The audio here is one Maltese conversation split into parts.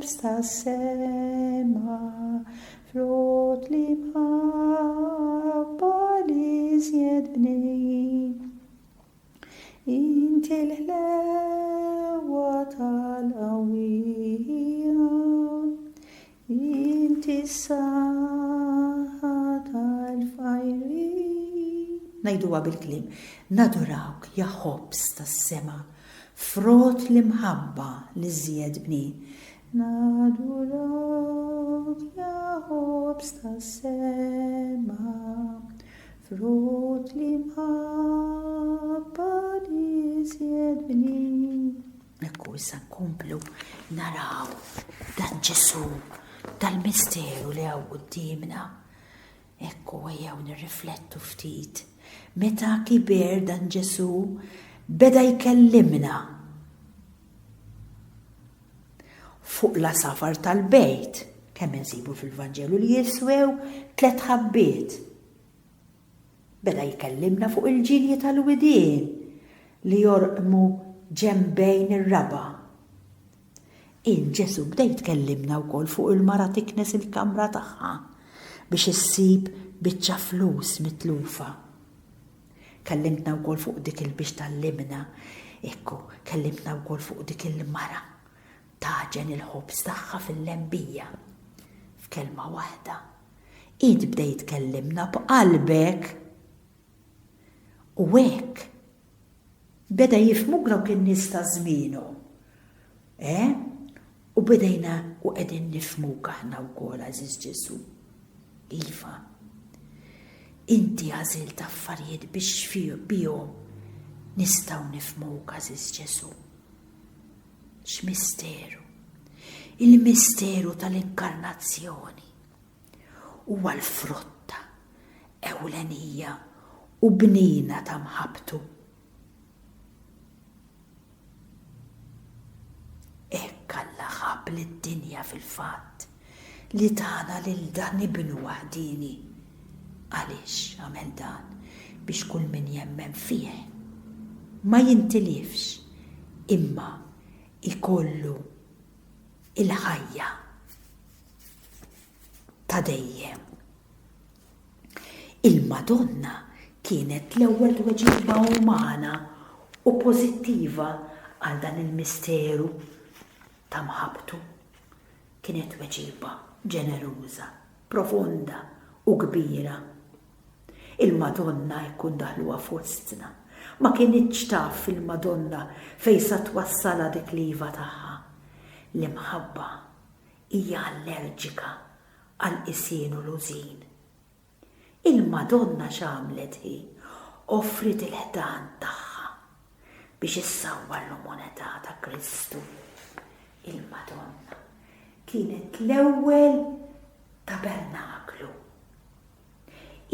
högsta sema, fråt limhabba li zjedbni, inti l-ħlewa tal-qawwija, inti s-saħħa tal-fajri. Najduha bil-kliem, nadurawk ja ħobs tas-sema, frot l-imħabba li żjedbni. Nadurawk ja ħobs tas-sema, frot l-imħabba li żjedbni. Ekku issa nkomplu naraw dan Ġesu dal-misteru li hawn qudiemna. Ekku ejjew nirriflettu ftit. Meta kiber dan Ġesu beda jkellimna fuq la safar tal-bejt, kemm insibu fil-Vanġelu li jiswew 3 ħabbiet. Beda jkellimna fuq il-ġilji tal-widien li jorqmu ġembejn ir-raba. Ġesu bda jitkellimna wkoll fuq il-mara tiknes il-kamra tagħha biex issib biċċa flus mitlufa. Kellimna wkoll fuq dik biex tallimna, ekku, kellimna wkoll fuq dik il-mara taġen il-ħobs tagħha fil-lembija. F'kelma waħda. Bda jitkellimna b'qalbek u hekk beda jifhmu dawk in-nies ta' żmienu. U bedejna u qegħdin nifhmuk aħna wkoll Ażiż Ġesu. Iva, inti għażilt affarijiet biex bihom nistgħu nifhmuk Ażiż Ġesu. X'misteru? Il-misteru tal-inkarnazzjoni huwa l-frotta ewlenija u bnina ta' mħabtu. Alla ħab lid-dinja fil-fatt li tagħna lil dan ibnu waħdini. Għaliex għamel dan? Biex kull min jemmen fih ma jintilifx imma ikollu il-ħajja ta' dejjem. Il-Madonna kienet l-ewwel tweġiba umana u pożittiva għal dan il-misteru ta' mħabtu. Kienet weġiba ġeneruża, profonda u kbira. Il-Madonna jkun daħluha fostna. Ma kienitx taf fil-Madonna fejn sa twassala dik l-iva tagħha. L-imħabba hija allerġika għal qisien u l-użin. Il-Madonna x'għamlet hi? Offrit il-ħdan tagħha biex issawwar l-umanità ta' Kristu. Il-Madonna kienet l-ewwel tabernaklu.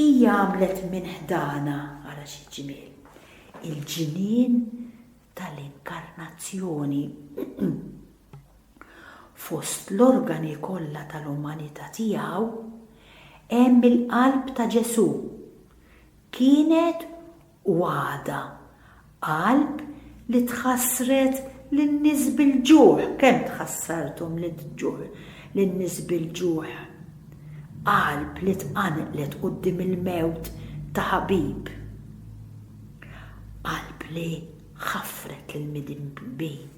Hija għamlet minn ħdana ara xi ġmiel il-ġinien tal-inkarnazzjoni fost l-organi kollha tal-umanità tiegħu hemm il-qalb ta' Ġesu. Kienet għada qalb li tħassret lin-nies bil-ġuħ. Kemm tħassarthom lin-nies bil-ġuħ? Qalb li tqanqlet quddiem il-mewt ta' ħabib. Qalb li ħaffret lil-midinbin.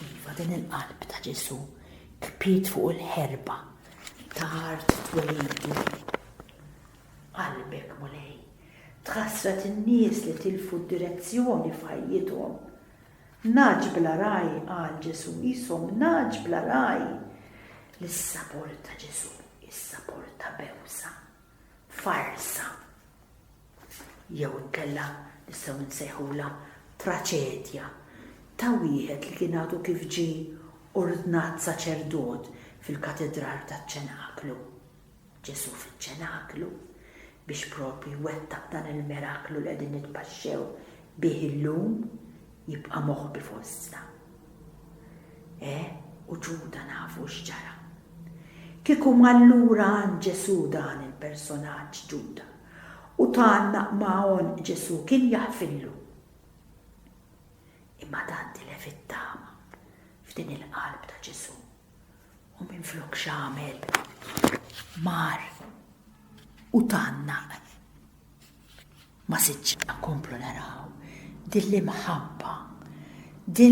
Iva din il-qalb ta' Ġesu kpiet fuq il-ħerba ta' art twelidu. Qalbek mulej tħassret in-nies li tilfu d-direzzjoni f'ħajjithom. Naġ bla raj qal Ġesu, ishom naġ bla raj. L-sapor ta' Ġesu, is-sapor ta' bewsa, farsa. Jew inkella nistgħu nsejħula traċedja ta' wieħed li kien għadu kif ġie ordnat saċerdot fil-katedral taċ-Ċenaklu. Ġesu fiċ-Ċenaklu biex propri wettaq dan il-miraklu li qegħdin nitbaxxew bih illum jibqa' moħbi fostna. U Ġuda nafu x'ġara. Kieku allura għan Ġesu dan il-personaġġ Ġuda u tanna ma'on Ġesu kien jaħfillu. Imma dan tilef it-tama f'din il-qalb ta' Ġesu U minflok x'għamel mar u tannaq. Ma sitx nkomplu naraw din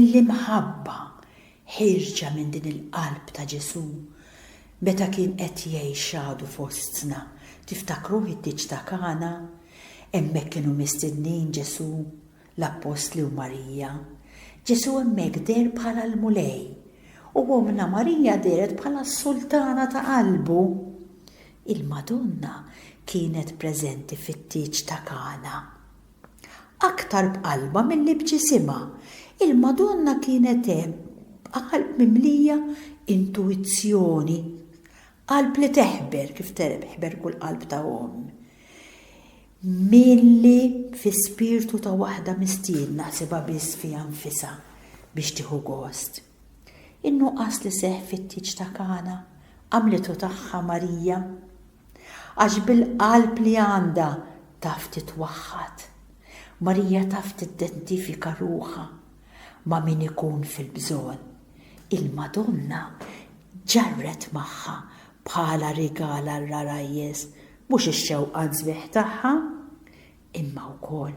l-imħabba ħirġa minn din il-qalb ta' Ġesu meta kien qed jgħix għadu fostna. Tiftakruh id-diġ ta' Kana? Hemmhekk kienu mistednin Ġesu, l-Apostli u Marija. Ġesu hemmhekk der bħala l-mulej u omna Marija deret bħala s-sultana ta' qalbu. Il-Madonna kienet preżenti fit-tiġ ta' Kana. Aktar b'qalba milli b'ġisimha. Il-Madonna kienet hemm qalb mimlija intuizzjoni. Qalb li teħber kif teħber kull qalb ta' milli fi spirtu ta' waħda mistiedna ħsibha biss fiha nfisha biex tieħu gost. In-nuqqas li seħħ fit-tiġ ta' Kana għamlitu tagħha Marija għax bil-qalb li għandha taf titwaħħad. Marija taf tidentifika ruħha ma' min ikun fil-bżonn. Il-Madonna ġarret magħha bħala rigala r-rarajjes mhux ix-xewqan sbieħ tagħha, imma wkoll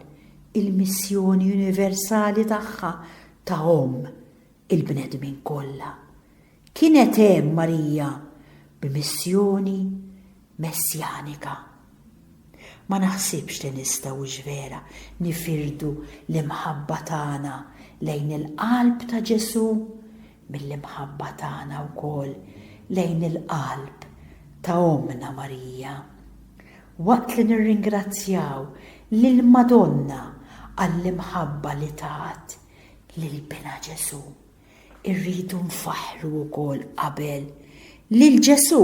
il-missjoni universali tagħha ta' il-bnedmin kollha. Kienet hemm Marija b'missjoni messjanika. Ma naħsibx li nistgħu vera nifirdu l-imħabba tagħna lejn il-qalb ta' Ġesu mill-imħabba tagħna wkoll lejn il-qalb ta' omna Marija. Waqt li nirringrazzjaw lill-Madonna għall-imħabba li tat lil-bina Ġesu, irridu nfaħru wkoll qabel lil Ġesu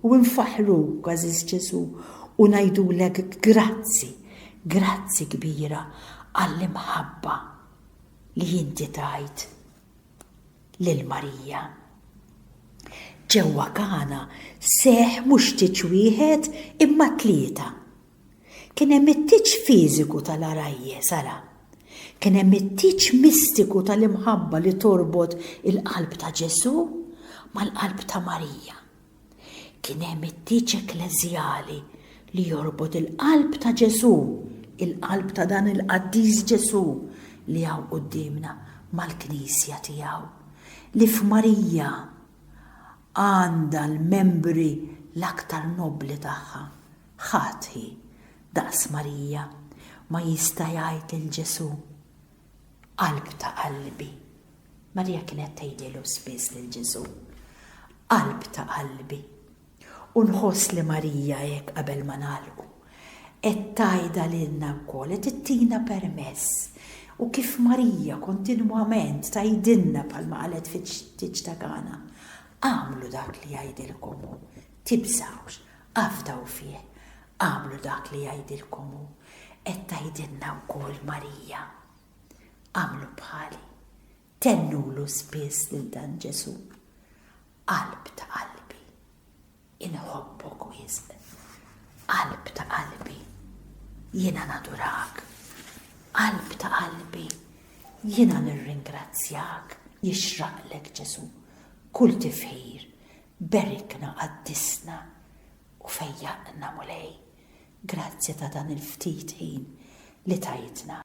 u nfaħru għażiż Ġesu u ngħidulek grazzi kbira għall-imħabba li inti tajt lil Marija. Ġewwa Kana seħ mhux tiġ wieħed imma 3. Kien hemm it-tiġ fiżiku tal-arajje sara. Kien hemm it-tiġ mistiku tal-imħabba li torbot il-qalb ta' Ġesu mal-qalb ta' Marija. Kien hemm it-tiġ ekleżjali li jorbot il-qalb ta' Ġesu, il-qalb ta' dan il-qaddiż Ġesu li hawn qudiemna mal-Knisja tiegħu. Li f'Marija għandha l-membri l-aktar nobli tagħha. Ħadd daqs Marija ma jista' jgħid lil Ġesu qalb ta' qalbi. Marija kienet tgħidilu spiss lil Ġesu qalb ta' qalbi. U nħoss li Marija hekk qabel ma nagħlqu qed tgħidha lilna wkoll qed tittina permess. U kif Marija kontinwament tgħidilna bħalma qalet fit-tiġ ta' Kana, għamlu dak li jgħidilkom hu, tibżawx, afdaw fih, għamlu dak li jgħidilkom hu. Qed tgħidilna wkoll Marija, għamlu bħali, tennulu spiss lil dan Ġesu, qalb ta' qalbi, inħobbok wisq, qalb ta' qalbi, jiena nadurak, qalb ta' qalbi, jiena nirringrazzjak, jixraqlek Ġesu. Kull tifħir, berikna qaddisna u fejjaqna mulej. Grazzi ta' dan il-ftit ħin li tajtna.